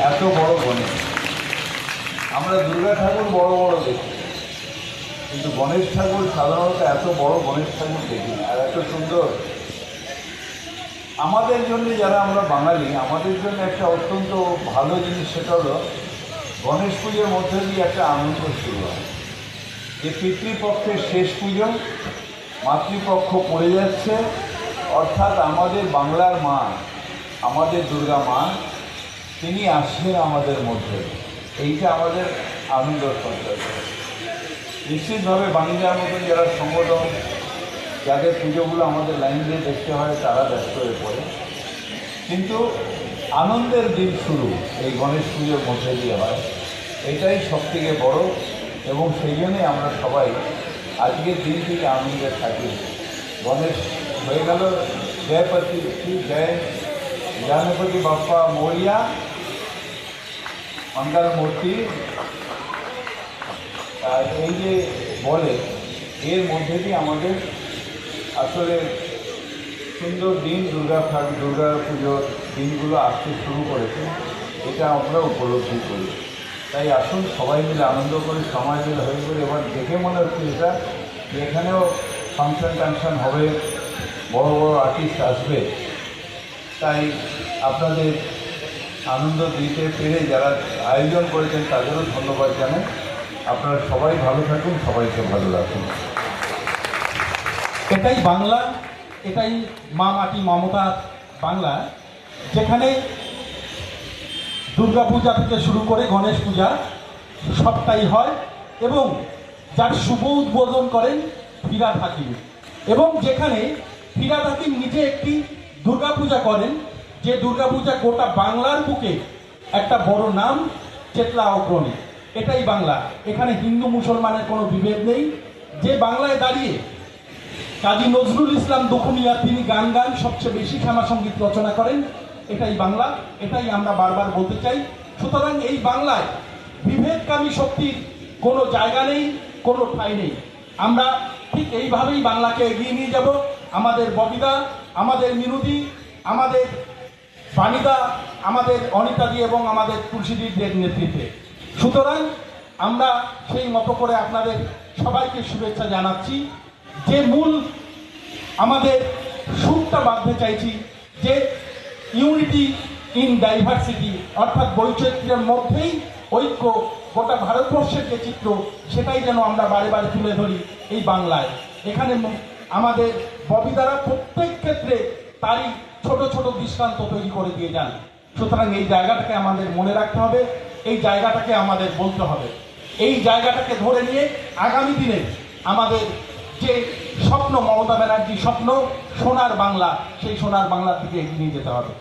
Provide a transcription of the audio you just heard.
এত বড় গণেশ। আমরা দুর্গা ঠাকুর বড় বড় দেখি, কিন্তু গণেশ ঠাকুর সাধারণত এত বড় গণেশ ঠাকুর দেখি না, আর এত সুন্দর। আমাদের জন্য, যারা আমরা বাঙালি, আমাদের জন্য একটা অত্যন্ত ভালো জিনিস, সেটা হলো গণেশ পুজোর মধ্যে দিয়ে একটা আনন্দ শুরু হয়। যে পিতৃপক্ষের শেষ পুজো, মাতৃপক্ষ পড়ে যাচ্ছে, অর্থাৎ আমাদের বাংলার মা, আমাদের দুর্গা মা, তিনি আসছেন আমাদের মধ্যে। এইটা আমাদের আনন্দ সঞ্চয় করে। নিশ্চিতভাবে বাণিজ্যের মতন যারা সংগঠন, যাদের পুজোগুলো আমাদের লাইন দিয়ে দেখতে হয়, তারা ব্যস্ত হয়ে পড়ে, কিন্তু আনন্দের দিন শুরু এই গণেশ পুজোর মধ্যে দিয়ে হয়। এটাই সবথেকে বড়, এবং সেই জন্যই আমরা সবাই আজকের দিন থেকে আনন্দে থাকি। গণেশ হয়ে গেল, জয়পতি জয় গণপতি বাপ্পা মৌরিয়া, মঙ্গল মূর্তি। আর এই যে বলে, এর মধ্যে দিয়ে আমাদের আসলে সুন্দর দিন, দুর্গা পুজোর দিনগুলো আসতে শুরু করেছে, এটা আমরা উপলব্ধি করি। তাই আসুন সবাই মিলে আনন্দ করি, সমাজ মিলে হয়ে করি। এবার দেখে মনে হচ্ছে এটা যে এখানেও ফাংশন হবে, বড় বড় আর্টিস্ট আসবে। তাই আপনাদের আনন্দ দিতে পেরে যারা আয়োজন করেছেন তাদেরও ধন্যবাদ জানাই। আপনারা সবাই ভালো থাকুন, সবাইকে ভালো রাখুন। এটাই বাংলা, এটাই মা মাটি মমতার বাংলা, যেখানে দুর্গা পূজা থেকে শুরু করে গণেশ পূজা সবটাই হয়, এবং যার শুভ উদ্বোধন করেন ফিরহাদ হাকিম, এবং যেখানে ফিরহাদ হাকিম নিজে একটি দুর্গা পূজা করেন, যে দুর্গা পূজা গোটা বাংলার বুকে একটা বড় নাম, চেতলা অগ্রণী। এটাই বাংলা, এখানে হিন্দু মুসলমানের কোনো বিভেদ নেই। যে বাংলায় দাঁড়িয়ে কাজী নজরুল ইসলাম দক্ষিণিয়া তিনি গান সবচেয়ে বেশি শ্যামা সঙ্গীত রচনা করেন, এটাই বাংলা, এটাই আমরা বারবার বলতে চাই। সুতরাং এই বাংলায় বিভেদকামী শক্তির কোনো জায়গা নেই, কোনো ঠাঁই নেই। আমরা ঠিক এইভাবেই বাংলাকে এগিয়ে নিয়ে যাব। আমাদের ববিদা, আমাদের মিনুদি, আমাদের বাণীদা, আমাদের অনিতাদি এবং আমাদের তুলসীদিদের নেতৃত্বে। সুতরাং আমরা সেই মতো করে আপনাদের সবাইকে শুভেচ্ছা জানাচ্ছি। যে মূল আমাদের সুরটা বাঁধতে চাইছি, যে ইউনিটি ইন ডাইভার্সিটি, অর্থাৎ বৈচিত্র্যের মধ্যেই ঐক্য, গোটা ভারতবর্ষের যে চিত্র, সেটাই যেন আমরা বারে বারে তুলে ধরি এই বাংলায়। এখানে আমাদের ববিদারা প্রত্যেক ক্ষেত্রে তারই ছোট ছোট দৃষ্টান্ত তৈরি করে দিয়ে যান। সুতরাং এই জায়গাটাকে আমাদের মনে রাখতে হবে, এই জায়গাটাকে আমাদের বলতে হবে, এই জায়গাটাকে ধরে নিয়ে আগামী দিনে আমাদের যে স্বপ্ন, মমতা ব্যানার্জির স্বপ্ন সোনার বাংলা, সেই সোনার বাংলার দিকে এগিয়ে নিয়ে যেতে হবে।